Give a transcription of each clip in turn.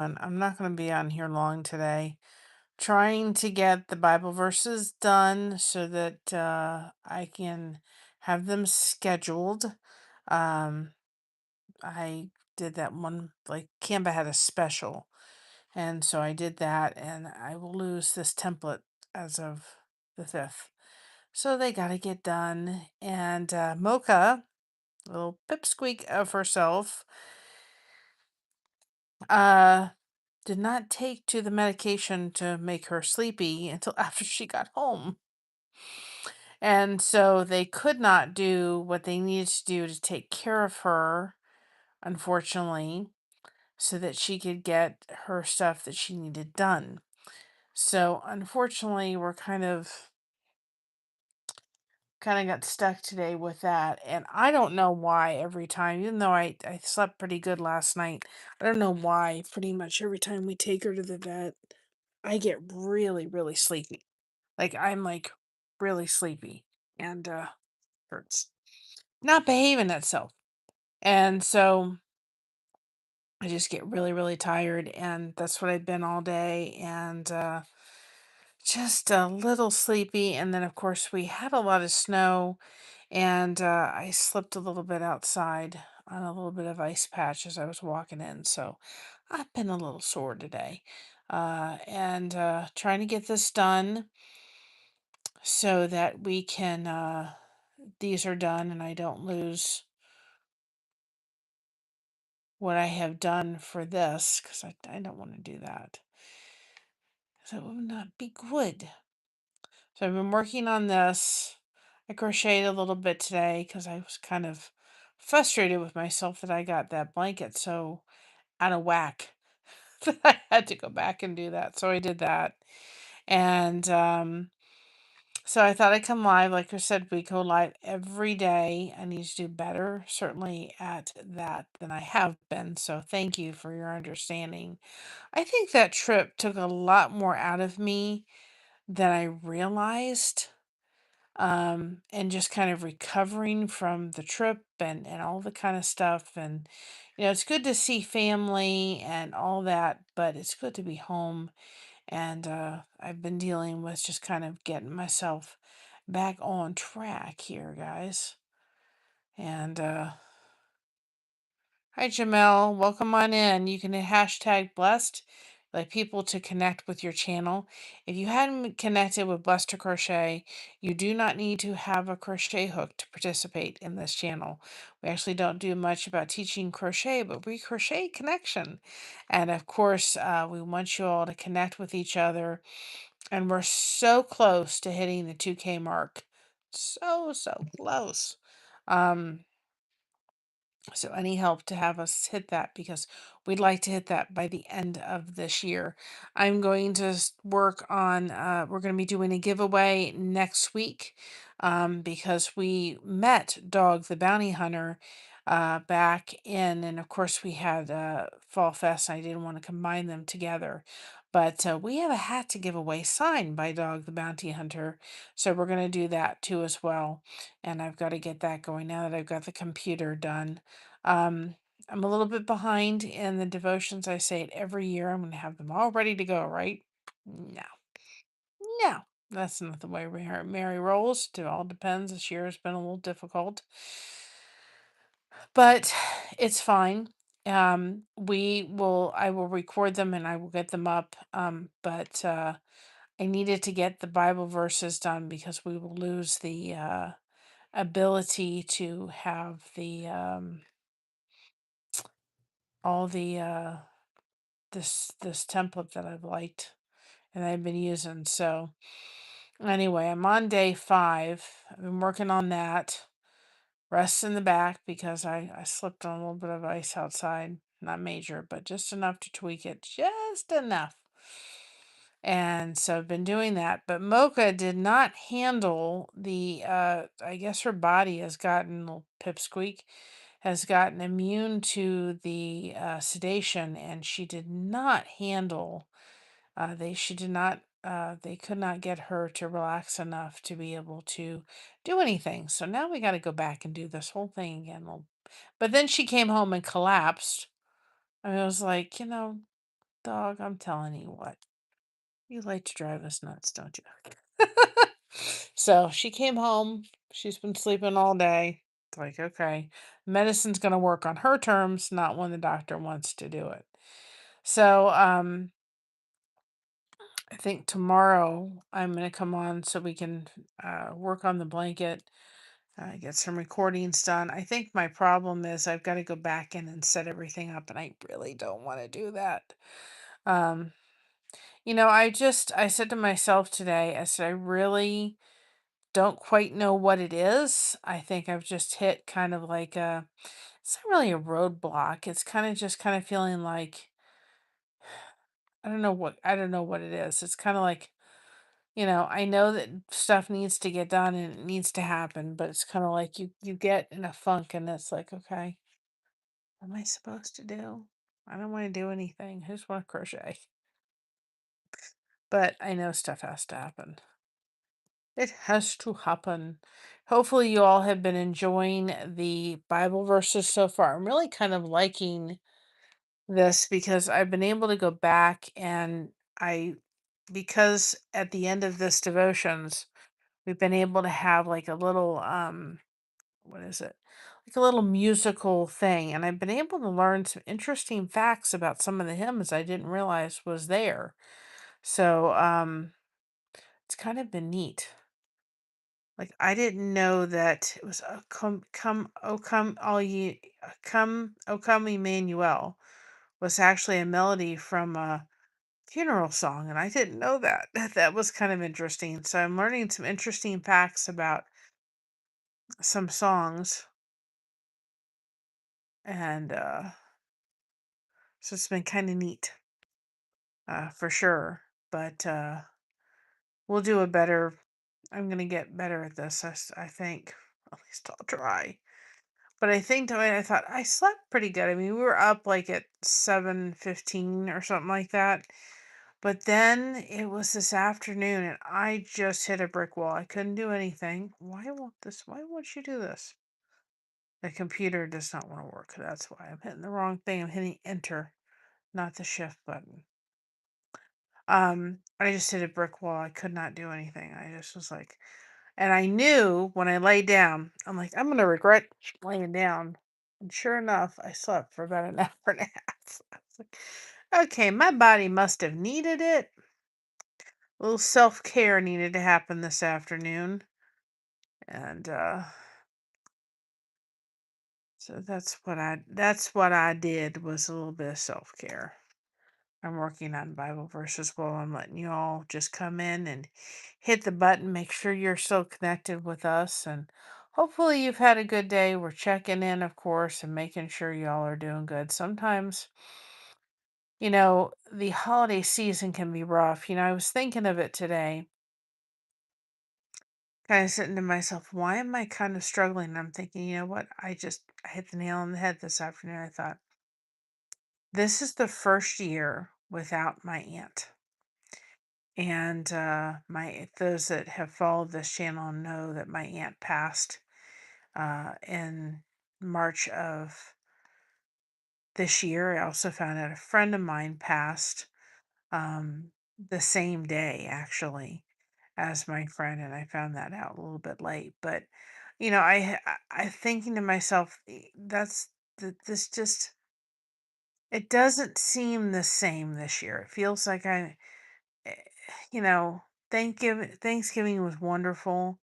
I'm not going to be on here long today. Trying to get the Bible verses done so that I can have them scheduled. Um, I did that one, like Canva had a special, and so I did that, and I will lose this template as of the 5th. So they got to get done. And Mocha, little pipsqueak of herself, uh, did not take to the medication to make her sleepy until after she got home. And so they could not do what they needed to do to take care of her, unfortunately, so that she could get her stuff that she needed done. So unfortunately, we're kind of got stuck today with that. And I don't know why every time, even though I slept pretty good last night, I don't know why pretty much every time we take her to the vet, I get really, really sleepy. Like I'm like really sleepy and hurts. Not behaving itself. And so I just get really, really tired and that's what I've been all day and just a little sleepy. And then of course we had a lot of snow and I slipped a little bit outside on a little bit of ice patch as I was walking in. So I've been a little sore today. And trying to get this done so that we can these are done and I don't lose what I have done for this because I don't want to do that. That would not be good. So I've been working on this. I crocheted a little bit today because I was kind of frustrated with myself that I got that blanket so out of whack that I had to go back and do that. So I did that. And so I thought I'd come live. Like I said, we go live every day. I need to do better, certainly at that than I have been. So thank you for your understanding. I think that trip took a lot more out of me than I realized. And just kind of recovering from the trip and all the kind of stuff. And, it's good to see family and all that, but it's good to be home. And I've been dealing with just kind of getting myself back on track here, guys. And hi, Jamel. Welcome on in. You can hashtag blessed, like people to connect with your channel. If you hadn't connected with Blessed to Crochet, you do not need to have a crochet hook to participate in this channel. We actually don't do much about teaching crochet, but we crochet connection. And of course, we want you all to connect with each other. And we're so close to hitting the 2K mark. So, so close. Um, so any help to have us hit that because we'd like to hit that by the end of this year. I'm going to work on we're going to be doing a giveaway next week because we met Dog the Bounty Hunter back in, and of course we had Fall Fest. I didn't want to combine them together. But we have a hat to give away signed by Dog the Bounty Hunter. So we're going to do that too as well. And I've got to get that going now that I've got the computer done. um, I'm a little bit behind in the devotions. I say it every year. I'm going to have them all ready to go, right? No, no, that's not the way Mary rolls. It all depends. This year has been a little difficult, but it's fine. I will record them and I will get them up. But I needed to get the Bible verses done because we will lose the ability to have the all the this template that I've liked and I've been using. So anyway, I'm on day 5. I've been working on that. Rest in the back because I slipped on a little bit of ice outside. Not major, but just enough to tweak it. Just enough. And so I've been doing that. But Mocha did not handle the I guess her body has gotten a little pipsqueak, has gotten immune to the sedation, and she did not handle she did not they could not get her to relax enough to be able to do anything. So now we got to go back and do this whole thing again. But then she came home and collapsed. I was like, Dog, I'm telling you what. You like to drive us nuts, don't you? So she came home. She's been sleeping all day. It's like, okay, medicine's going to work on her terms, not when the doctor wants to do it. So, I think tomorrow I'm going to come on so we can work on the blanket, get some recordings done. I think my problem is I've got to go back in and set everything up, and I really don't want to do that. Um, I said to myself today, I said, I really don't quite know what it is. I think I've just hit kind of like it's not really a roadblock. It's kind of feeling like, I don't know what it is. It's kind of like, I know that stuff needs to get done and it needs to happen, but it's kind of like you get in a funk and it's like, okay, what am I supposed to do? I don't want to do anything. I just want to crochet. But I know stuff has to happen. It has to happen. Hopefully, you all have been enjoying the Bible verses so far. I'm really kind of liking this because I've been able to go back and because at the end of this devotions, we've been able to have like a little, what is it? Like a little musical thing. And I've been able to learn some interesting facts about some of the hymns I didn't realize was there. So, it's kind of been neat. Like, I didn't know that it was, come, all ye, come, Emmanuel was actually a melody from a funeral song, and I didn't know that. That was kind of interesting. So I'm learning some interesting facts about some songs, and so it's been kind of neat, for sure. But we'll do a better. I'm gonna get better at this. I think. At least I'll try. But I think tonight I thought I slept pretty good. I mean, we were up like at 7:15 or something like that. But then it was this afternoon and I just hit a brick wall. I couldn't do anything. Why won't you do this? The computer does not want to work. That's why I'm hitting the wrong thing. I'm hitting enter, not the shift button. I just hit a brick wall. I could not do anything. I just was like, and I knew when I lay down, I'm like, I'm gonna regret laying down. And sure enough, I slept for about an hour and a half. I was like, okay, my body must have needed it. A little self-care needed to happen this afternoon. And so that's what I did was a little bit of self-care. I'm working on Bible verses while I'm letting you all just come in and hit the button. Make sure you're still connected with us. And hopefully, you've had a good day. We're checking in, of course, and making sure y'all are doing good. Sometimes, the holiday season can be rough. I was thinking of it today, kind of sitting to myself, why am I kind of struggling? And I'm thinking, you know what? I hit the nail on the head this afternoon. I thought, this is the first year without my aunt. And my those that have followed this channel know that my aunt passed in March of this year. I also found out a friend of mine passed the same day, actually, as my friend, and I found that out a little bit late. But I thinking to myself, this just it doesn't seem the same this year. It feels like eh, you know, Thanksgiving was wonderful,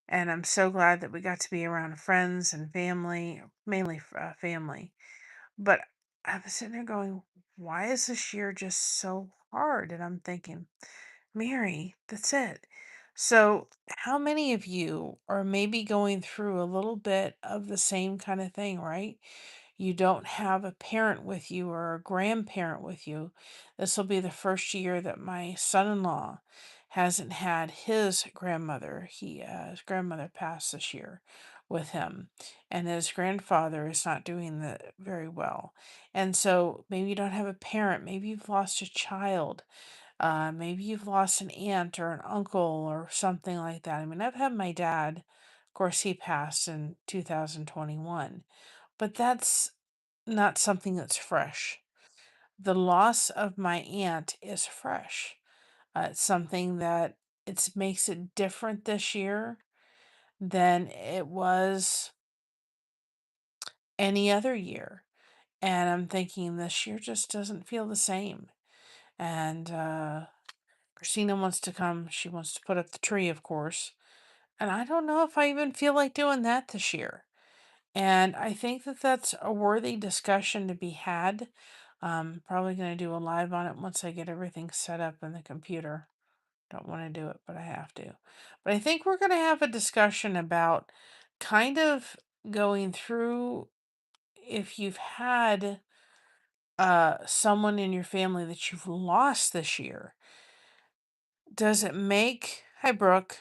and I'm so glad that we got to be around friends and family, mainly family. But I was sitting there going, why is this year just so hard? And I'm thinking, Mary, that's it. So, how many of you are maybe going through a little bit of the same kind of thing, right? You don't have a parent with you or a grandparent with you. This will be the first year that my son-in-law hasn't had his grandmother. His grandmother passed this year with him, and his grandfather is not doing very well. And so maybe you don't have a parent. Maybe you've lost a child. Maybe you've lost an aunt or an uncle or something like that. I mean, I've had my dad. Of course, he passed in 2021, but that's not something that's fresh. the loss of my aunt is fresh. It's something that it makes it different this year than it was any other year. And I'm thinking this year just doesn't feel the same. And Christina wants to come. She wants to put up the tree, of course. And I don't know if I even feel like doing that this year. And I think that that's a worthy discussion to be had. Probably going to do a live on it once I get everything set up in the computer. Don't want to do it, but I have to. But I think we're going to have a discussion about kind of going through if you've had someone in your family that you've lost this year. Does it make, hi Brooke,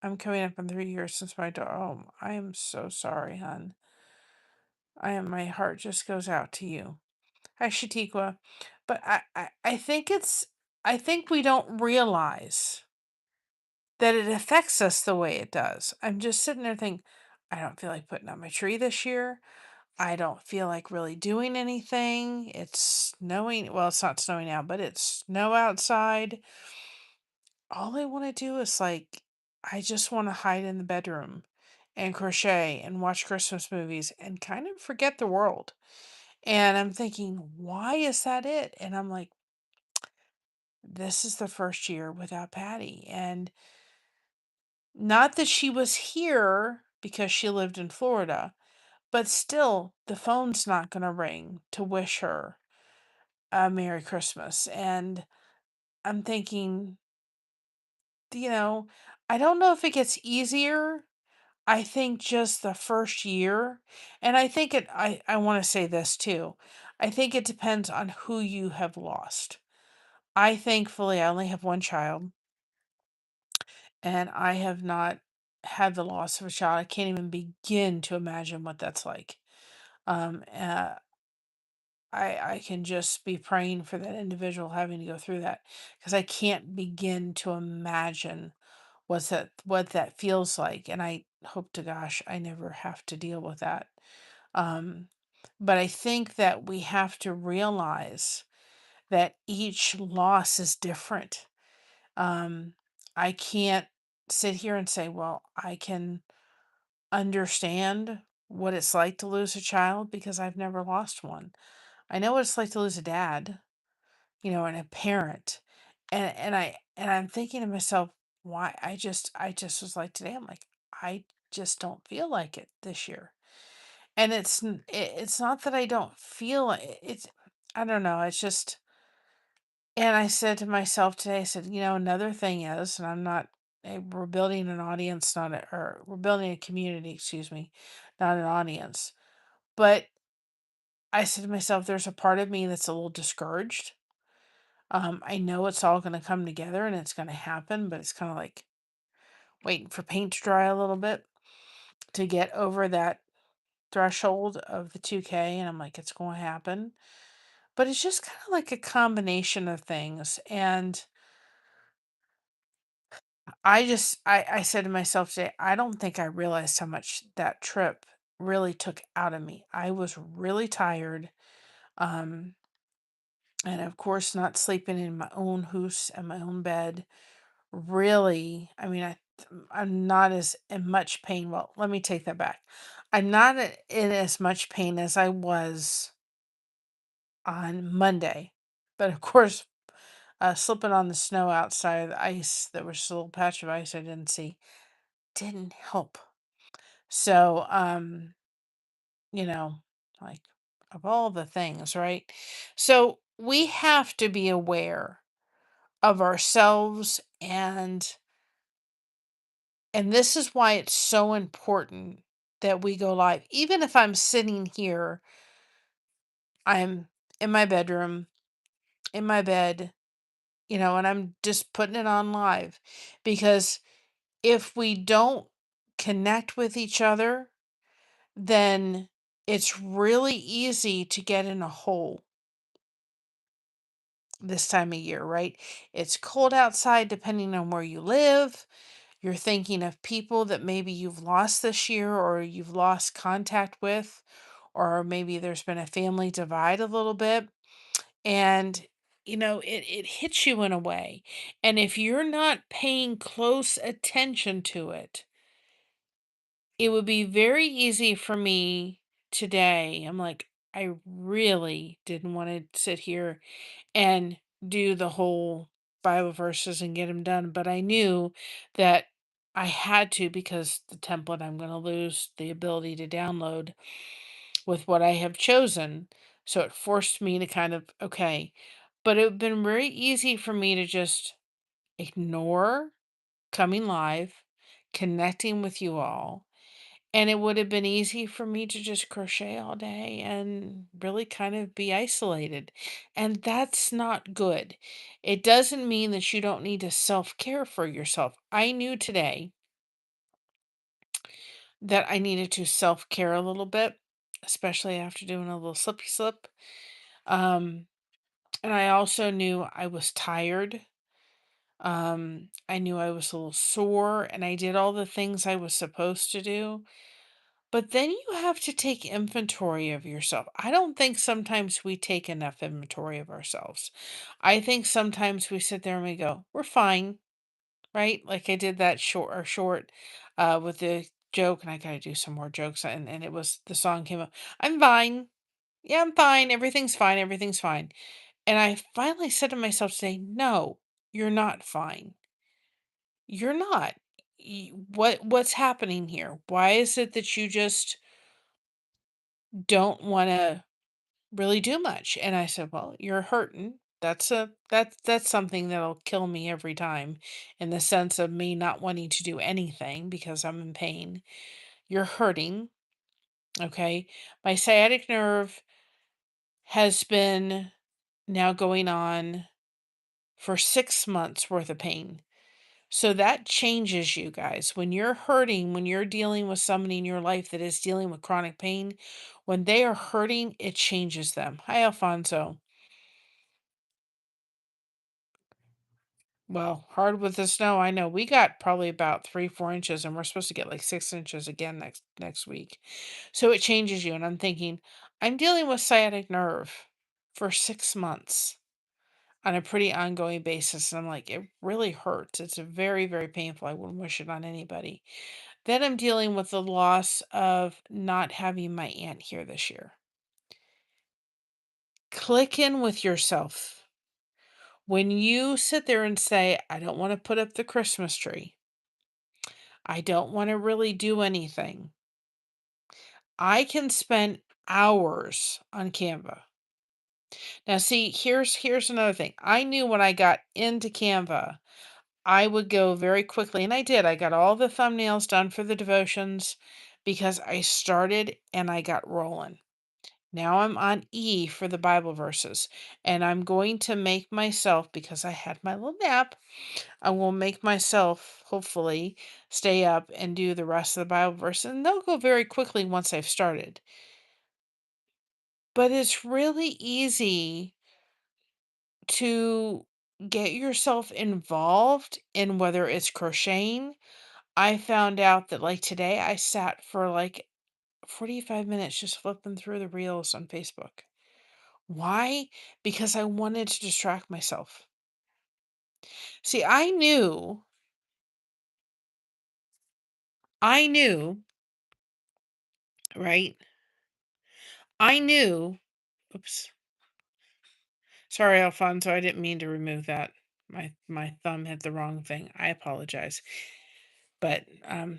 I'm coming up on 3 years since my daughter. Oh, I am so sorry, hon. My heart just goes out to you. Hi, Shatiqua. But I think I think we don't realize that it affects us the way it does. I'm just sitting there thinking, I don't feel like putting up my tree this year. I don't feel like really doing anything. It's snowing. Well, it's not snowing now, but it's snow outside. All I want to do is I just want to hide in the bedroom and crochet and watch Christmas movies and kind of forget the world. And I'm thinking, why is that it? And I'm like, this is the first year without Patty. And not that she was here because she lived in Florida, but still, the phone's not going to ring to wish her a Merry Christmas. And I'm thinking, you know, I don't know if it gets easier. I think just the first year, and I want to say this too. I think it depends on who you have lost. I thankfully I only have one child, and I have not had the loss of a child. I can't even begin to imagine what that's like. Um, uh, I can just be praying for that individual having to go through that because I can't begin to imagine what that feels like, and I hope to gosh I never have to deal with that. Um, but I think that we have to realize that each loss is different. Um, I can't sit here and say, well, I can understand what it's like to lose a child because I've never lost one. I know what it's like to lose a dad, and a parent. And I'm thinking to myself, why I just was like today, I'm like, I just don't feel like it this year. And it's not that I don't feel it. It's I don't know, it's just and I said to myself today, I said, another thing is, and we're building an audience, or we're building a community, excuse me, not an audience. But I said to myself, there's a part of me that's a little discouraged. I know it's all going to come together and it's going to happen, but it's kind of like waiting for paint to dry a little bit to get over that threshold of the 2K. And I'm like, it's going to happen. But it's just kind of like a combination of things. And I said to myself today, I don't think I realized how much that trip really took out of me. I was really tired. Um, and of course, not sleeping in my own house and my own bed. Really, I mean, I'm not as in much pain. Well, let me take that back. I'm not in as much pain as I was on Monday. But of course, slipping on the snow outside of the ice, there was a little patch of ice I didn't see, didn't help. So, you know, like of all the things, right? So we have to be aware of ourselves, and this is why it's so important that we go live. Even if I'm sitting here, I'm in my bedroom, in my bed, and I'm just putting it on live because if we don't connect with each other, then it's really easy to get in a hole this time of year, right? It's cold outside depending on where you live. You're thinking of people that maybe you've lost this year or you've lost contact with, or maybe there's been a family divide a little bit. And it hits you in a way. And if you're not paying close attention to it, it would be very easy for me today. I'm like, I really didn't want to sit here and do the whole Bible verses and get them done, but I knew that I had to, because the template, I'm going to lose the ability to download with what I have chosen. So it forced me to kind of, okay. But it would have been very easy for me to just ignore coming live, connecting with you all. And it would have been easy for me to just crochet all day and really kind of be isolated. And that's not good. It doesn't mean that you don't need to self care for yourself. I knew today that I needed to self care a little bit, especially after doing a little slippy slip. Um, and I also knew I was tired. I knew I was a little sore, and I did all the things I was supposed to do. But then you have to take inventory of yourself. I don't think sometimes we take enough inventory of ourselves. I think sometimes we sit there and we go, we're fine, right? Like I did that short with the joke, and I gotta do some more jokes, and it was the song came up. I'm fine. Yeah, I'm fine. Everything's fine. Everything's fine. And I finally said to myself today, no, you're not fine. You're not. What's happening here? Why is it that you just don't want to really do much? And I said, well, you're hurting. That's something that'll kill me every time, in the sense of me not wanting to do anything because I'm in pain. You're hurting. Okay. My sciatic nerve has been now going on for 6 months worth of pain. So that changes you guys. When you're hurting, when you're dealing with somebody in your life that is dealing with chronic pain, when they are hurting, it changes them. Hi, Alfonso. Well, hard with the snow. I know we got probably about 3, 4 inches, and we're supposed to get like 6 inches again next week. So it changes you. And I'm thinking, I'm dealing with sciatic nerve for 6 months on a pretty ongoing basis. And I'm like, it really hurts. It's a very, very painful. I wouldn't wish it on anybody. Then I'm dealing with the loss of not having my aunt here this year. Click in with yourself. When you sit there and say, I don't want to put up the Christmas tree, I don't want to really do anything, I can spend hours on Canva. Now, see, here's another thing. I knew when I got into Canva, I would go very quickly, and I did. I got all the thumbnails done for the devotions because I started and I got rolling. Now I'm on E for the Bible verses, and I'm going to make myself, because I had my little nap, I will make myself hopefully stay up and do the rest of the Bible verses, and they'll go very quickly once I've started. But it's really easy to get yourself involved in whether it's crocheting. I found out that, like, today I sat for like 45 minutes just flipping through the reels on Facebook. Why? Because I wanted to distract myself. See, I knew, right? I knew, oops, sorry, Alfonso, I didn't mean to remove that. My thumb hit the wrong thing. I apologize. But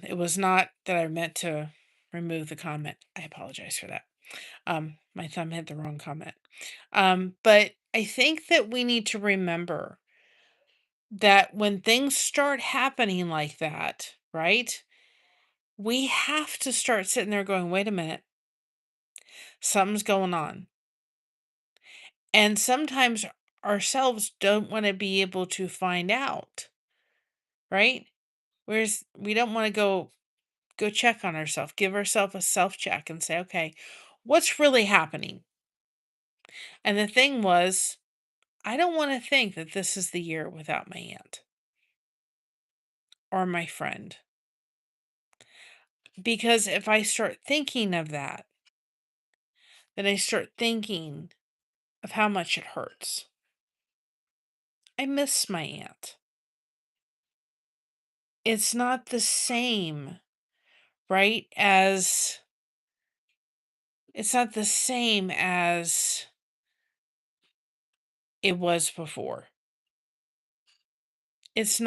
it was not that I meant to remove the comment. I apologize for that. My thumb hit the wrong comment. But I think that we need to remember that when things start happening like that, right? We have to start sitting there going, wait a minute, something's going on. And sometimes ourselves don't want to be able to find out, right? Whereas we don't want to go check on ourselves, give ourselves a self check and say, okay, what's really happening? And the thing was, I don't want to think that this is the year without my aunt or my friend. Because if I start thinking of that, then I start thinking of how much it hurts. I miss my aunt. It's not the same, right? As it's not the same as it was before. It's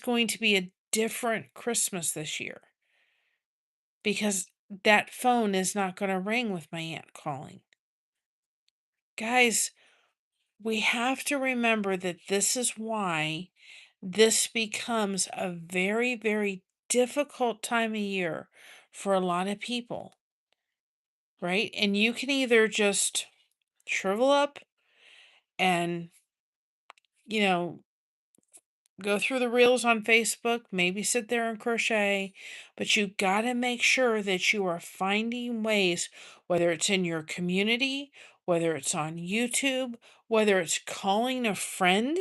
going to be a different Christmas this year because that phone is not going to ring with my aunt calling. Guys, we have to remember that this is why this becomes a very, very difficult time of year for a lot of people, right? And you can either just shrivel up and, you know, go through the reels on Facebook, maybe sit there and crochet, but you got to make sure that you are finding ways, whether it's in your community, whether it's on YouTube, whether it's calling a friend,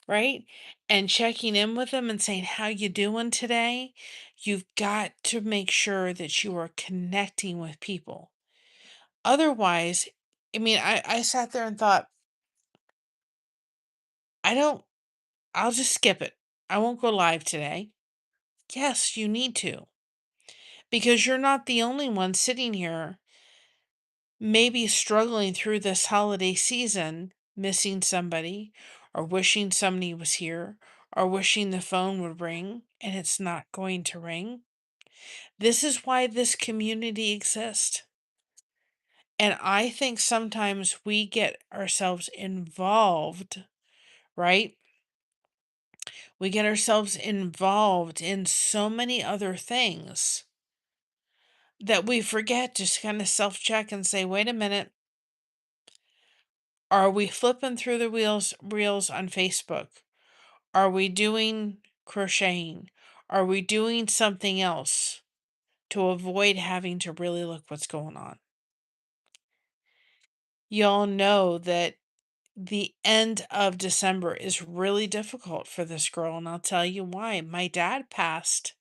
right? And checking in with them and saying, "How you doing today?" You've got to make sure that you are connecting with people. Otherwise, I mean, I sat there and thought, I don't I'll just skip it. I won't go live today. Yes, you need to, because you're not the only one sitting here, maybe struggling through this holiday season, missing somebody, or wishing somebody was here, or wishing the phone would ring and it's not going to ring. This is why this community exists. And I think sometimes we get ourselves involved, right? We get ourselves involved in so many other things that we forget to kind of self check and say, wait a minute, are we flipping through the reels on Facebook? Are we doing crocheting? Are we doing something else to avoid having to really look what's going on? Y'all know that the end of December is really difficult for this girl, and I'll tell you why. My dad passed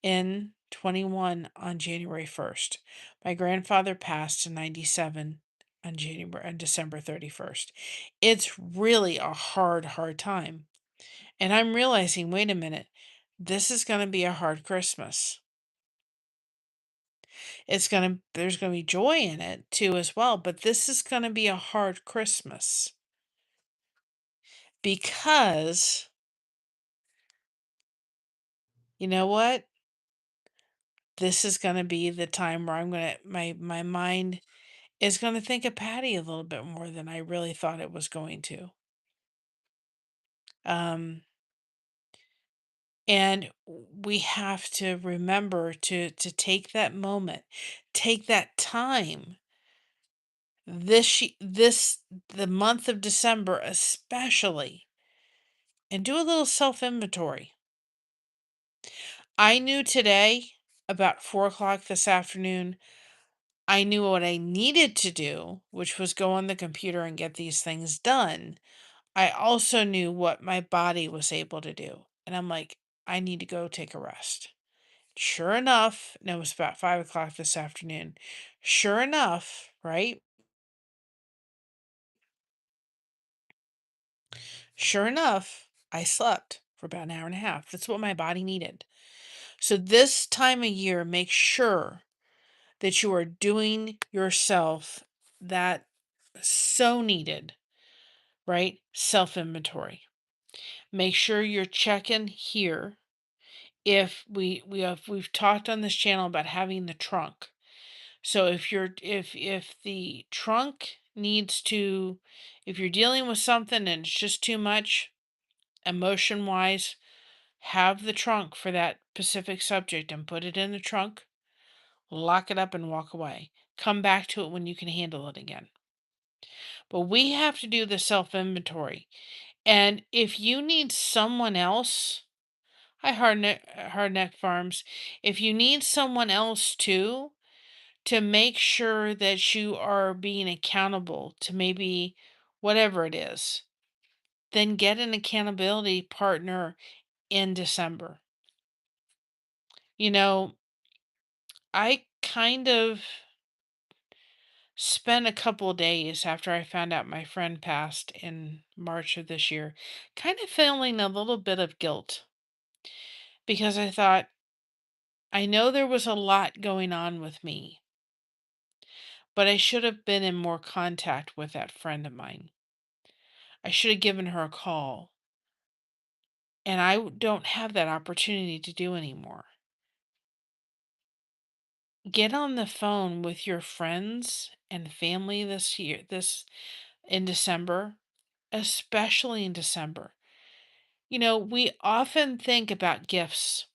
in 21 on January 1st. My grandfather passed in 97 on December 31st. It's really a hard time. And I'm realizing, wait a minute, this is going to be a hard Christmas. There's going to be joy in it too as well, but this is going to be a hard Christmas because you know what? This is going to be the time where my mind is going to think of Patty a little bit more than I really thought it was going to. Um, and we have to remember to take that moment, take that time. This the month of December especially, and do a little self inventory. I knew today about 4 o'clock this afternoon. I knew what I needed to do, which was go on the computer and get these things done. I also knew what my body was able to do. And I'm like, I need to go take a rest. Sure enough, and it was about 5 o'clock this afternoon. Sure enough, right? Sure enough, I slept for about an hour and a half. That's what my body needed. So this time of year, make sure that you are doing yourself that so needed, right? Self inventory. Make sure you're checking here. If we've talked on this channel about having the trunk. So if the trunk needs to, if you're dealing with something and it's just too much emotion wise, have the trunk for that specific subject and put it in the trunk, lock it up and walk away. Come back to it when you can handle it again. But we have to do the self inventory. And if you need someone else, hi Hardneck Farms, if you need someone else too, to make sure that you are being accountable to maybe whatever it is, then get an accountability partner in December. You know, I kind of spent a couple days after I found out my friend passed in March of this year, kind of feeling a little bit of guilt because I thought, I know there was a lot going on with me, but I should have been in more contact with that friend of mine. I should have given her a call, and don't have that opportunity to do anymore. Get on the phone with your friends and family this year, this in December, especially in December. We often think about gifts,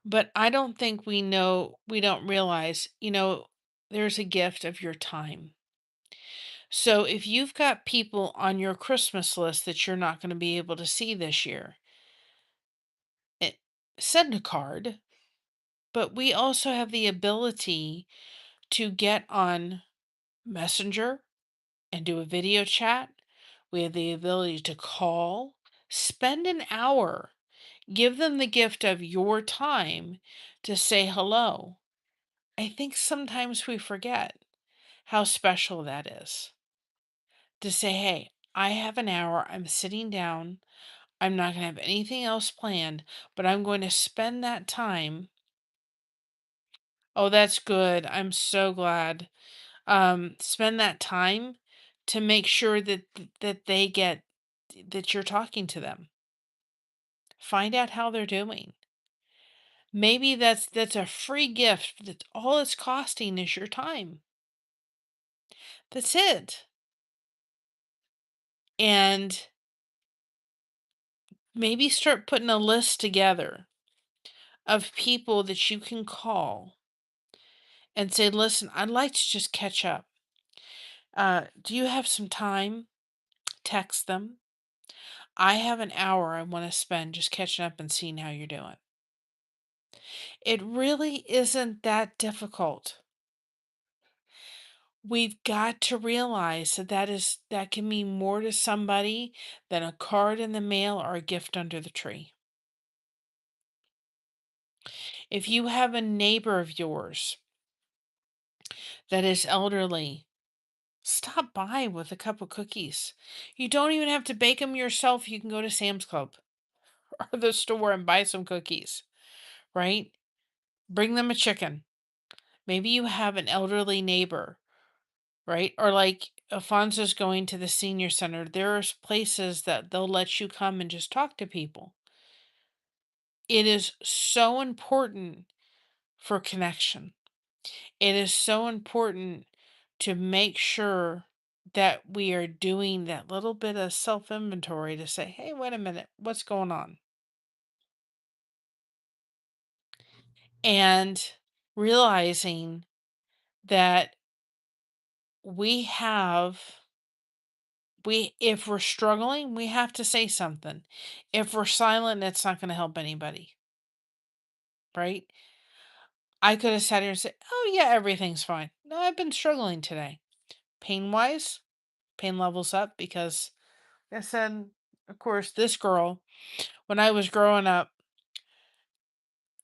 but I don't think we don't realize, there's a gift of your time. So if you've got people on your Christmas list that you're not going to be able to see this year, eh, send a card. But we also have the ability to get on Messenger and do a video chat. We have the ability to call, spend an hour, give them the gift of your time to say hello. I think sometimes we forget how special that is to say, hey, I have an hour, I'm sitting down, I'm not going to have anything else planned, but I'm going to spend that time. Oh, that's good. I'm so glad. Spend that time to make sure that they get that you're talking to them. Find out how they're doing. Maybe that's a free gift that all it's costing is your time. That's it. And maybe start putting a list together of people that you can call and say, listen, I'd like to just catch up. Do you have some time? Text them. I have an hour I want to spend just catching up and seeing how you're doing. It really isn't that difficult. We've got to realize that can mean more to somebody than a card in the mail or a gift under the tree. If you have a neighbor of yours that is elderly, stop by with a cup of cookies. You don't even have to bake them yourself. You can go to Sam's Club or the store and buy some cookies, right? Bring them a chicken. Maybe you have an elderly neighbor, right? Or like Alfonso's going to the senior center. There's places that they'll let you come and just talk to people. It is so important for connection. It is so important to make sure that we are doing that little bit of self inventory to say, hey, wait a minute, what's going on? And realizing that we have if we're struggling, we have to say something. If we're silent, it's not going to help anybody, right? I could have sat here and said, "Oh yeah, everything's fine." No, I've been struggling today. Pain wise, pain levels up because I said, of course, this girl, when I was growing up,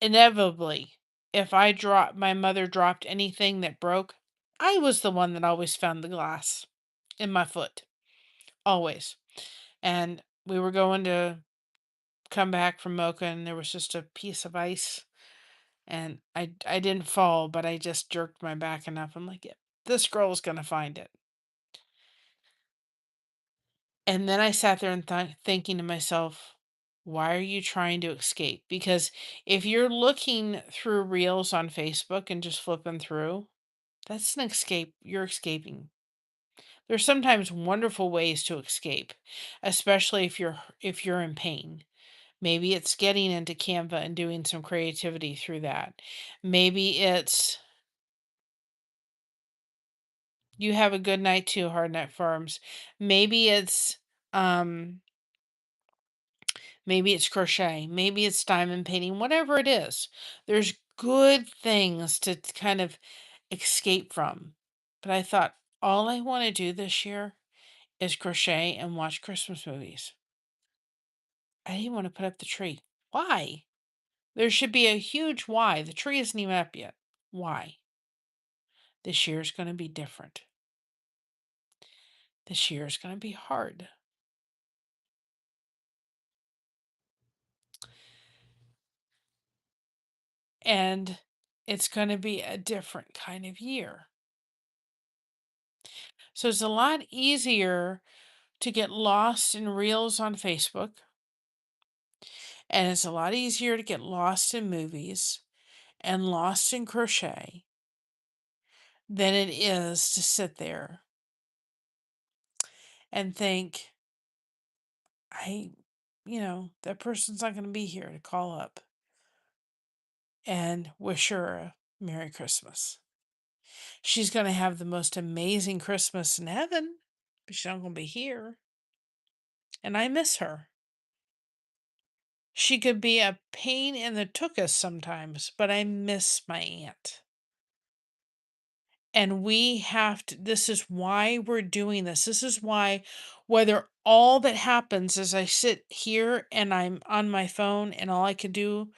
inevitably, if my mother dropped anything that broke, I was the one that always found the glass in my foot. Always. And we were going to come back from Mocha and there was just a piece of ice and I didn't fall, but I just jerked my back enough. I'm like, yeah, this girl's gonna find it. And then I sat there and thinking to myself, why are you trying to escape? Because if you're looking through reels on Facebook and just flipping through, that's an escape. You're escaping. There's sometimes wonderful ways to escape, especially if you're in pain. Maybe it's getting into Canva and doing some creativity through that. Maybe it's you have a good night too, Hard Night Farms. Maybe it's um maybe it's crochet, maybe it's diamond painting, whatever it is. There's good things to kind of escape from. But I thought all I want to do this year is crochet and watch Christmas movies. I didn't want to put up the tree. Why? There should be a huge why. The tree isn't even up yet. Why? This year is going to be different. This year is going to be hard. And it's going to be a different kind of year. So it's a lot easier to get lost in reels on Facebook. And it's a lot easier to get lost in movies and lost in crochet than it is to sit there and think, I, that person's not going to be here to call up and wish her a Merry Christmas. She's going to have the most amazing Christmas in heaven, but she's not going to be here. And I miss her. She could be a pain in the tuchus sometimes, but I miss my aunt. And we have to, this is why we're doing this. This is why, whether all that happens is I sit here and I'm on my phone and all I can do,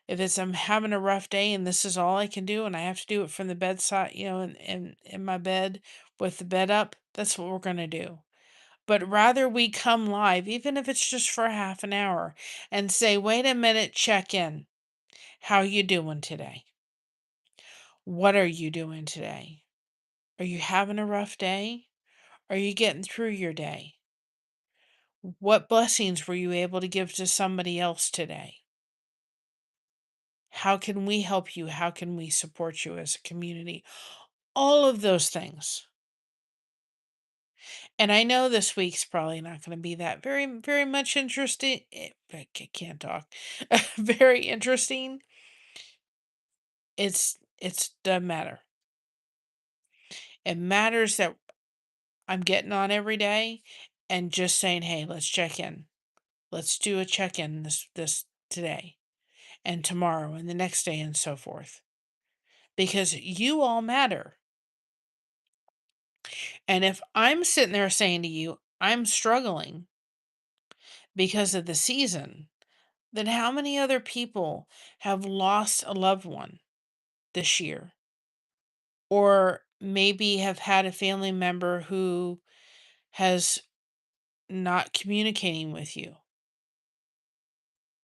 if it's I'm having a rough day and this is all I can do and I have to do it from the bedside, in my bed with the bed up, that's what we're going to do. But rather we come live, even if it's just for half an hour, and say, wait a minute, check in. How you doing today? What are you doing today? Are you having a rough day? Are you getting through your day? What blessings were you able to give to somebody else today? How can we help you? How can we support you as a community? All of those things. And I know this week's probably not going to be that very, very much interesting. I can't talk. Very interesting. It's doesn't matter. It matters that I'm getting on every day and just saying, hey, let's check in. Let's do a check-in this today and tomorrow and the next day and so forth. Because you all matter. And if I'm sitting there saying to you, I'm struggling because of the season, then how many other people have lost a loved one this year? Or maybe have had a family member who has not communicating with you?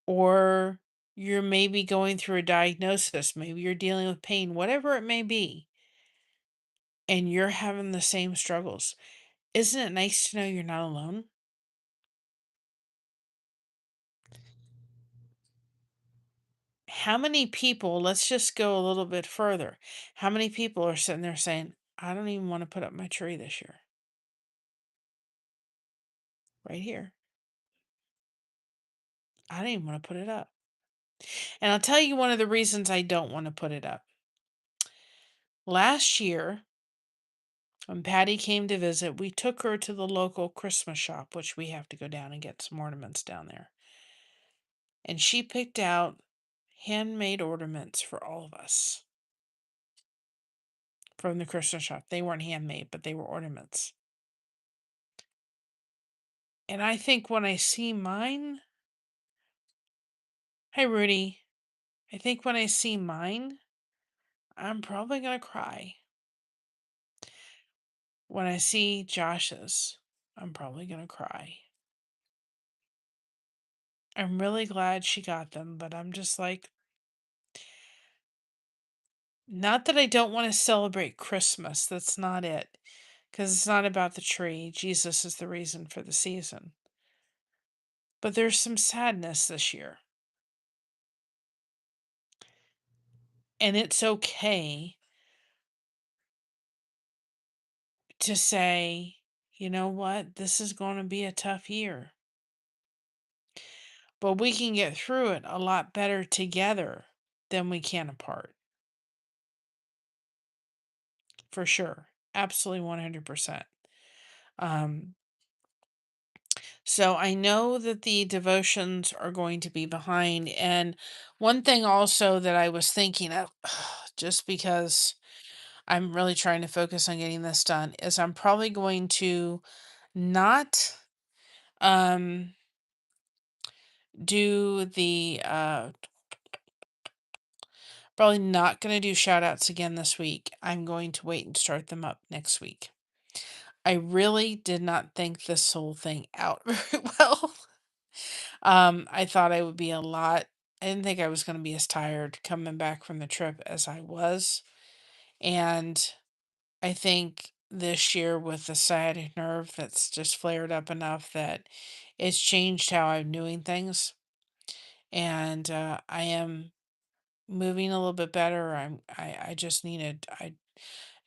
Or you're maybe going through a diagnosis, maybe you're dealing with pain, whatever it may be, and you're having the same struggles. Isn't it nice to know you're not alone? How many people, let's just go a little bit further. How many people are sitting there saying, I don't even want to put up my tree this year? Right here. I don't even want to put it up. And I'll tell you one of the reasons I don't want to put it up. Last year, when Patty came to visit, we took her to the local Christmas shop, which we have to go down and get some ornaments down there. And she picked out handmade ornaments for all of us from the Christmas shop. They weren't handmade, but they were ornaments. And I think when I see mine, hi Rudy, I think when I see mine, I'm probably going to cry. When I see Josh's, I'm probably going to cry. I'm really glad she got them, but I'm just like, not that I don't want to celebrate Christmas. That's not it. Because it's not about the tree. Jesus is the reason for the season. But there's some sadness this year. And it's okay to say, you know what, this is going to be a tough year. But we can get through it a lot better together than we can apart. For sure. Absolutely 100%. So I know that the devotions are going to be behind. And one thing also that I was thinking of, just because I'm really trying to focus on getting this done, is I'm probably going to not um do the Probably not going to do shout outs again this week. I'm going to wait and start them up next week. I really did not think this whole thing out very well. I thought I would be a lot. I didn't think I was going to be as tired coming back from the trip as I was. And I think this year with the sciatic nerve that's just flared up enough that it's changed how I'm doing things. And I am moving a little bit better. I just needed I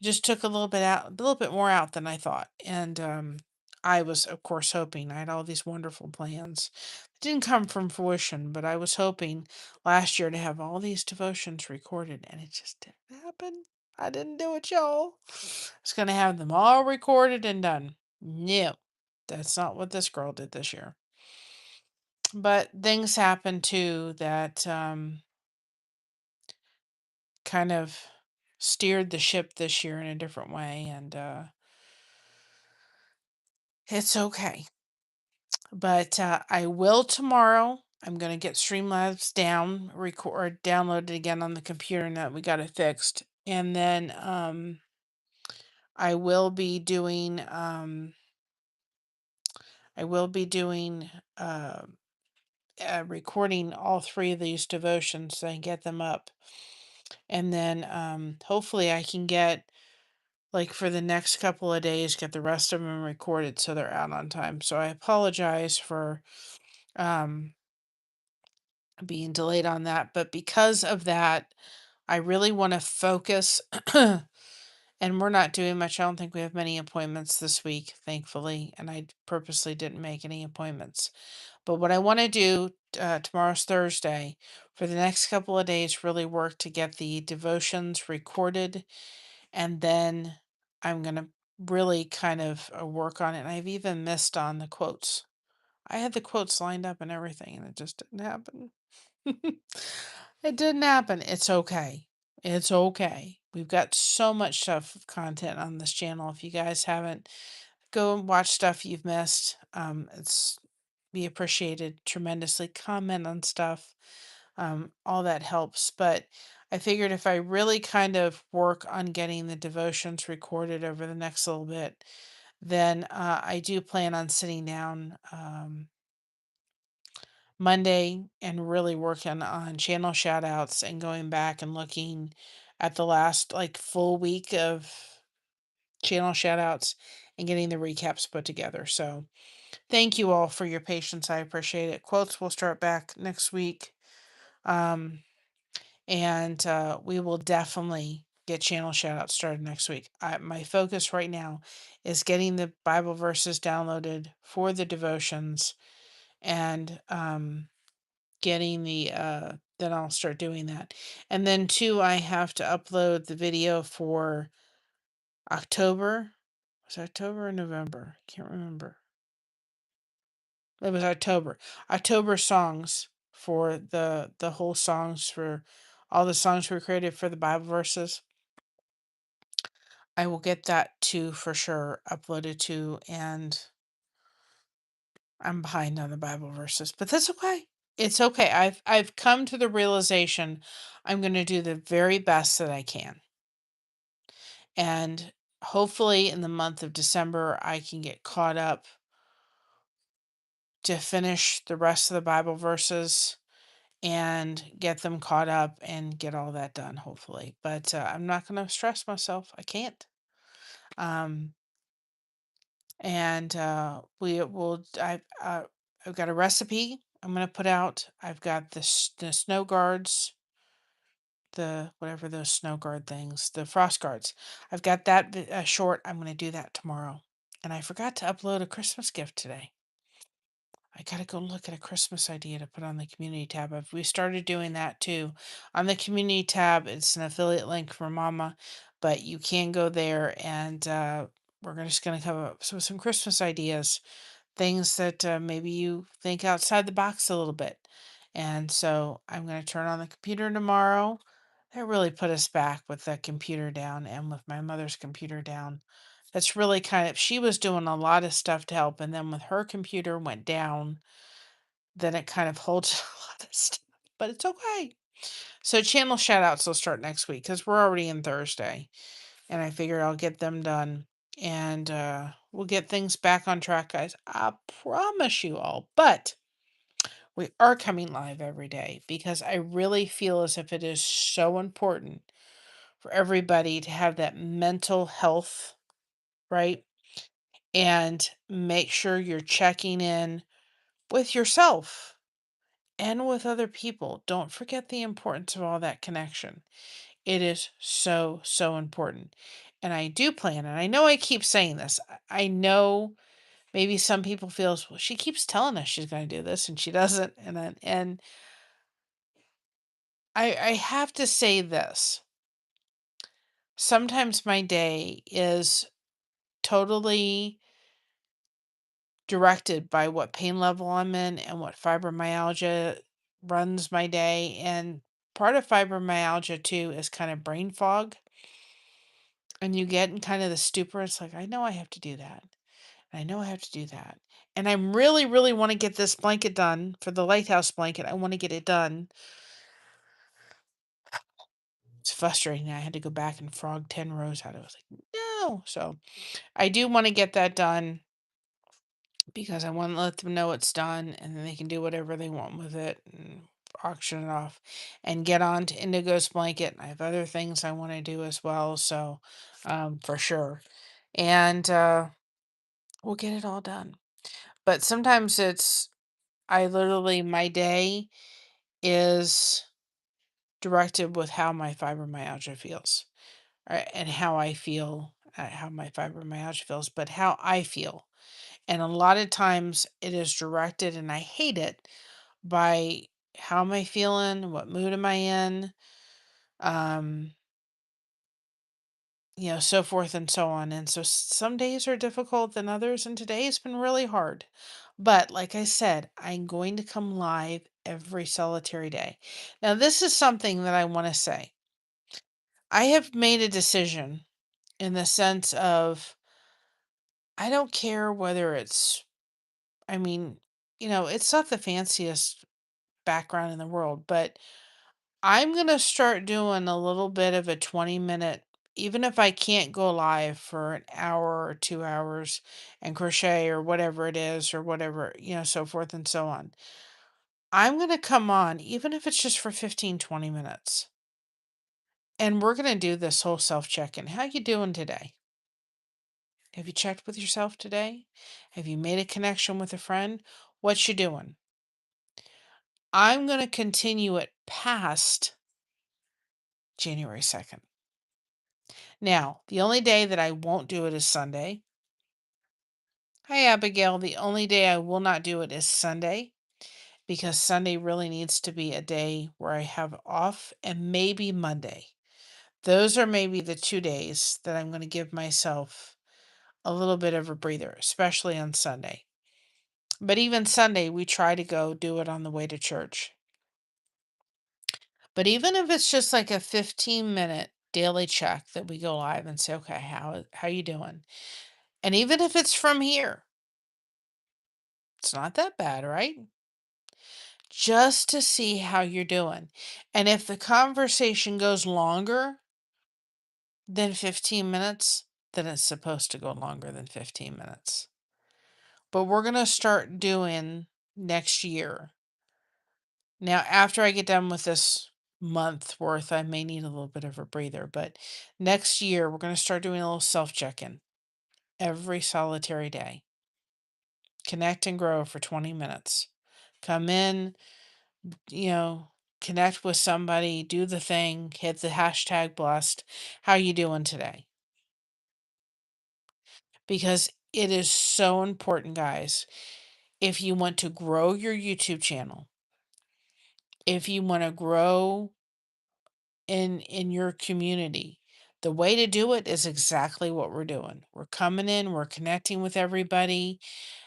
just took a little bit more out than I thought. And I was of course hoping. I had all these wonderful plans. It didn't come from fruition, but I was hoping last year to have all these devotions recorded and it just didn't happen. I didn't do it, y'all. I was gonna have them all recorded and done. No. That's not what this girl did this year. But things happened too that kind of steered the ship this year in a different way, and it's okay. But I will tomorrow. I'm gonna get Streamlabs down, record, download it again on the computer. Now that we got it fixed, and then I will be doing I will be doing recording all three of these devotions so I can get them up, and then hopefully I can get like for the next couple of days, get the rest of them recorded so they're out on time. So I apologize for um, being delayed on that. But because of that, I really want to focus. And we're not doing much. I don't think we have many appointments this week, thankfully. And I purposely didn't make any appointments. But what I want to do tomorrow's Thursday for the next couple of days, really work to get the devotions recorded, and then I'm going to really kind of work on it. And I've even missed on the quotes. I had the quotes lined up and everything, and it just didn't happen. It didn't happen. It's okay. It's okay. We've got so much stuff, content on this channel. If you guys haven't, go and watch stuff you've missed. It's be appreciated tremendously. Comment on stuff. All that helps. But I figured if I really kind of work on getting the devotions recorded over the next little bit, then I do plan on sitting down Monday and really working on channel shout outs and going back and looking at the last like full week of channel shout outs and getting the recaps put together. So thank you all for your patience. I appreciate it. Quotes will start back next week. Um, and we will definitely get channel shout outs started next week. My focus right now is getting the Bible verses downloaded for the devotions and getting the then I'll start doing that. And then two, I have to upload the video for October. Was it October or November? I can't remember. It was October. October songs for the whole songs for all the songs we created for the Bible verses. I will get that too for sure uploaded too, and I'm behind on the Bible verses, but that's okay. It's okay. I've come to the realization I'm going to do the very best that I can. And hopefully in the month of December I can get caught up to finish the rest of the Bible verses and get them caught up and get all that done hopefully. But I'm not going to stress myself. I can't. Um and we will I've got a recipe I'm going to put out. I've got the snow guards, the whatever those snow guard things, the frost guards. I've got that short. I'm going to do that tomorrow. And I forgot to upload a Christmas gift today. I got to go look at a Christmas idea to put on the community tab. We started doing that too. On the community tab, it's an affiliate link for Mama, but you can go there and just going to come up with some Christmas ideas, things that maybe you think outside the box a little bit. And so I'm going to turn on the computer tomorrow. That really put us back with the computer down and with my mother's computer down. That's really kind of, she was doing a lot of stuff to help. And then with her computer went down, then it kind of holds a lot of stuff. But it's okay. So channel shout outs will start next week because we're already in Thursday. And I figured I'll get them done. And we'll get things back on track, guys. I promise you all. But we are coming live every day because I really feel as if it is so important for everybody to have that mental health, right? And make sure you're checking in with yourself and with other people. Don't forget the importance of all that connection. It is so, so important. And I do plan, and I know I keep saying this. I know maybe some people feel, well, she keeps telling us she's going to do this and she doesn't. And I have to say this. Sometimes my day is totally directed by what pain level I'm in and what fibromyalgia runs my day. And part of fibromyalgia too is kind of brain fog. And you get in kind of the stupor. It's like, I know I have to do that. I know I have to do that. And I really, really want to get this blanket done for the lighthouse blanket. I want to get it done. It's frustrating. I had to go back and frog 10 rows out. I was like, no. So I do want to get that done because I want to let them know it's done and then they can do whatever they want with it and auction it off and get on to Indigo's blanket. I have other things I want to do as well. So for sure. And we'll get it all done. But sometimes I literally, my day is directed with how my fibromyalgia feels, right? And how I feel, how my fibromyalgia feels, but how I feel. And a lot of times it is directed, and I hate it, by how am I feeling? What mood am I in? Um, so forth and so on. And so some days are difficult than others, and today's been really hard. But like I said, I'm going to come live every solitary day. Now, this is something that I want to say. I have made a decision in the sense of I don't care whether I mean, it's not the fanciest background in the world, but I'm going to start doing a little bit of a 20-minute, even if I can't go live for an hour or 2 hours and crochet or whatever it is, or whatever, so forth and so on. I'm going to come on, even if it's just for 15, 20 minutes. And we're going to do this whole self check-in. How you doing today? Have you checked with yourself today? Have you made a connection with a friend? What you doing? I'm going to continue it past January 2nd. Now, the only day that I won't do it is Sunday. Hi, Abigail. The only day I will not do it is Sunday because Sunday really needs to be a day where I have off, and maybe Monday. Those are maybe the 2 days that I'm going to give myself a little bit of a breather, especially on Sunday. But even Sunday, we try to go do it on the way to church. But even if it's just like a 15-minute daily check that we go live and say, okay, how you doing? And even if it's from here, it's not that bad, right? Just to see how you're doing. And if the conversation goes longer than 15 minutes, then it's supposed to go longer than 15 minutes. But we're going to start doing next year. Now, after I get done with this month worth, I may need a little bit of a breather, but next year we're going to start doing a little self check-in every solitary day. Connect and grow for 20 minutes. Come in, you know, connect with somebody, do the thing, hit the hashtag blessed. How you doing today? Because it is so important, guys. If you want to grow your YouTube channel, if you want to grow in your community, the way to do it is exactly what we're doing. We're coming in, we're connecting with everybody,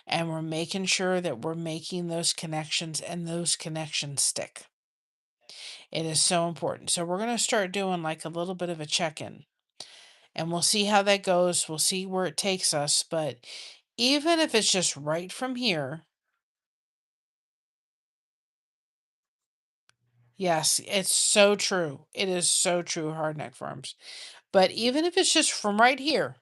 and we're making sure that we're making those connections and those connections stick. It is so important. So we're going to start doing like a little bit of a check-in, and we'll see how that goes. We'll see where it takes us. But even if it's just right from here, Yes, it's so true. It is so true, hard neck farms. But even if it's just from right here,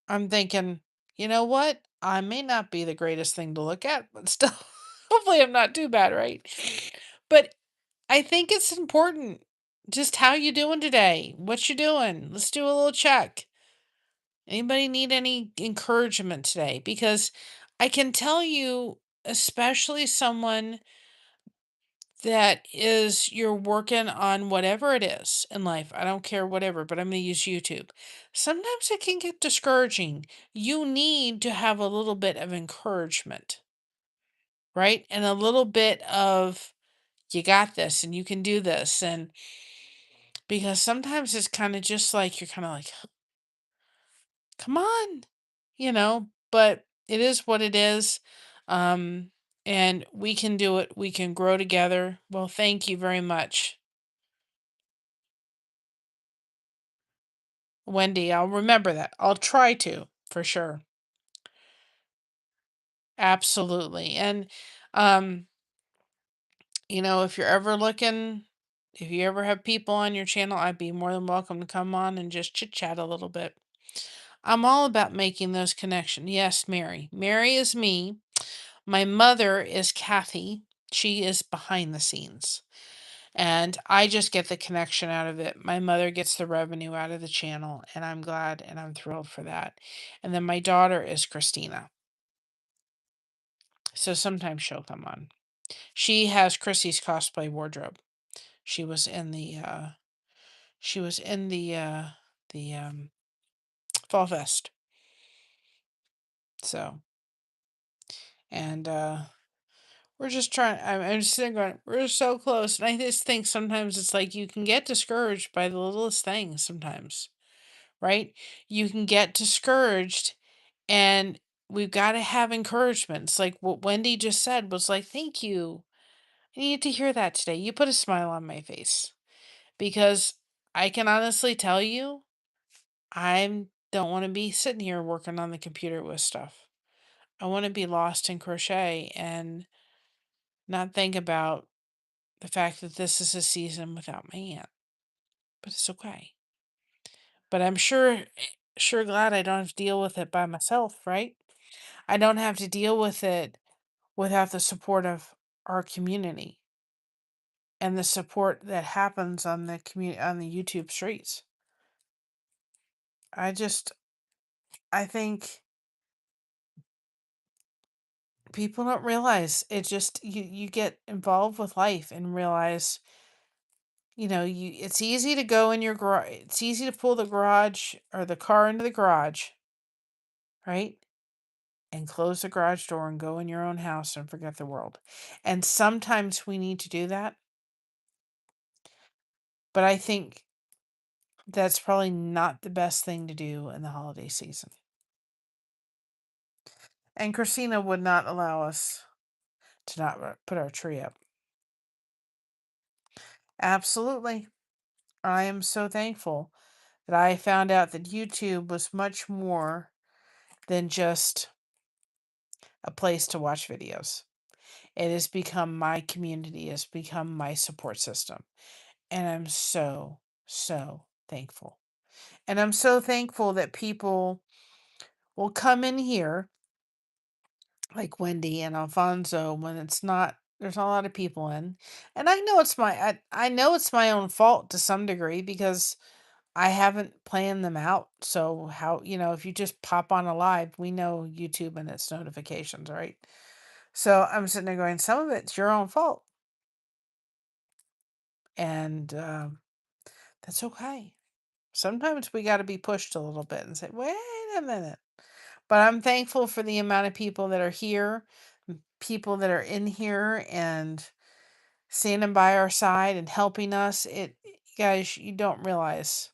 I'm thinking, you know what? I may not be the greatest thing to look at, but still, hopefully I'm not too bad, right? But I think it's important. Just how you doing today? What you doing? Let's do a little check. Anybody need any encouragement today? Because I can tell you, especially someone that is you're working on whatever it is in life. I don't care whatever, but I'm going to use YouTube. Sometimes it can get discouraging. You need to have a little bit of encouragement, right? And a little bit of you got this and you can do this, and because sometimes it's kind of just like you're kind of like, come on, but it is what it is. Um and we can do it. We can grow together. Well, thank you very much, Wendy. I'll remember that. I'll try to, for sure. Absolutely. And um, if you're ever looking, if you ever have people on your channel, I'd be more than welcome to come on and just chit chat a little bit. I'm all about making those connections. Yes, Mary. Mary is me. My mother is Kathy. She is behind the scenes. And I just get the connection out of it. My mother gets the revenue out of the channel, and I'm glad and I'm thrilled for that. And then my daughter is Christina. So sometimes she'll come on. She has Chrissy's cosplay wardrobe. She was in the Fall Fest. So, and we're just trying. I'm just sitting going, we're so close. And I just think sometimes it's like you can get discouraged by the littlest things sometimes, right? You can get discouraged, and we've got to have encouragement. It's like what Wendy just said was like, thank you. I needed to hear that today. You put a smile on my face, because I can honestly tell you, I don't want to be sitting here working on the computer with stuff. I want to be lost in crochet and not think about the fact that this is a season without my aunt. But it's okay. But I'm sure glad I don't have to deal with it by myself, right? I don't have to deal with it without the support of our community and the support that happens on the community on the YouTube streets. I just I think people don't realize it. Just you get involved with life and realize, it's easy to go in your garage. It's easy to pull the garage or the car into the garage, right? And close the garage door and go in your own house and forget the world. And sometimes we need to do that, but I think that's probably not the best thing to do in the holiday season. And Christina would not allow us to not put our tree up. Absolutely. I am so thankful that I found out that YouTube was much more than just a place to watch videos. It has become my community, it's become my support system. And I'm so, so thankful. And I'm so thankful that people will come in here, like Wendy and Alfonso, when there's not a lot of people in. And I know it's my own fault to some degree, because I haven't planned them out. So how, if you just pop on a live, we know YouTube and its notifications, right? So I'm sitting there going, some of it's your own fault. And that's okay. Sometimes we got to be pushed a little bit and say, wait a minute. But I'm thankful for the amount of people that are here, people that are in here and standing by our side and helping us. Guys, you don't realize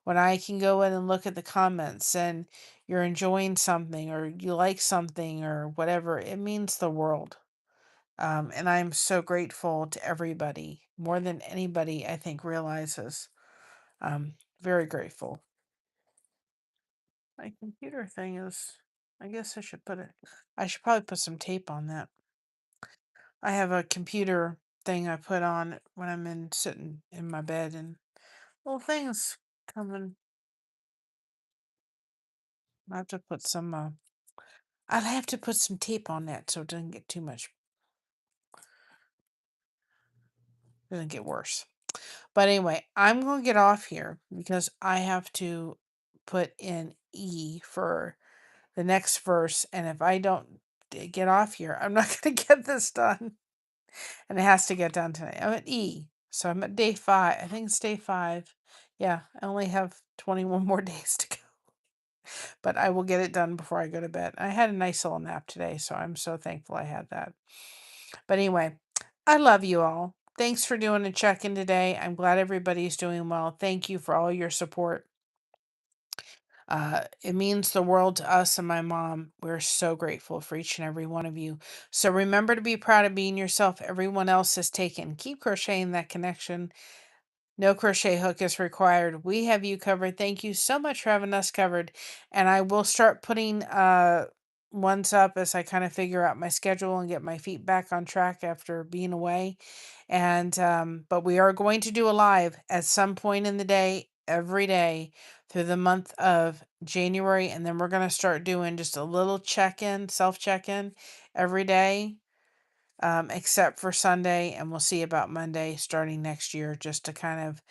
when I can go in and look at the comments and you're enjoying something or you like something or whatever, it means the world. And I'm so grateful to everybody, more than anybody I think realizes. Very grateful. My computer thing is, I guess I should probably put some tape on that. I have a computer thing I put on when I'm sitting in my bed, and little things coming. I have to put some. I'll have to put some tape on that so it doesn't get too much. Doesn't get worse. But anyway, I'm gonna get off here because I have to put in E for the next verse, and if I don't get off here, I'm not gonna get this done, and it has to get done tonight. I'm at E, so I'm at day 5. I think it's day 5. Yeah, I only have 21 more days to go, but I will get it done before I go to bed. I had a nice little nap today, so I'm so thankful I had that. But anyway, I love you all. Thanks for doing a check-in today. I'm glad everybody's doing well. Thank you for all your support. It means the world to us and my mom. We're so grateful for each and every one of you. So remember to be proud of being yourself. Everyone else is taken. Keep crocheting that connection. No crochet hook is required. We have you covered. Thank you so much for having us covered. And I will start putting ones up as I kind of figure out my schedule and get my feet back on track after being away. And but we are going to do a live at some point in the day, every day through the month of January. And then we're going to start doing just a little check-in, self-check-in every day, except for Sunday, and we'll see about Monday starting next year, just to kind of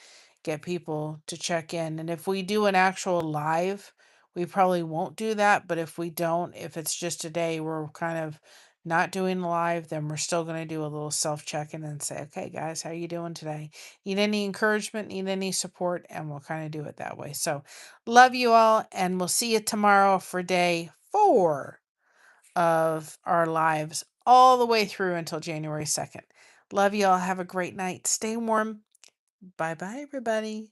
get people to check in. And if we do an actual live, we probably won't do that. But if we don't, if it's just a day we're kind of not doing live, then we're still going to do a little self check-in and say, okay, guys, how are you doing today? Need any encouragement? Need any support? And we'll kind of do it that way. So love you all, and we'll see you tomorrow for day 4 of our lives all the way through until January 2nd. Love you all. Have a great night. Stay warm. Bye bye, everybody.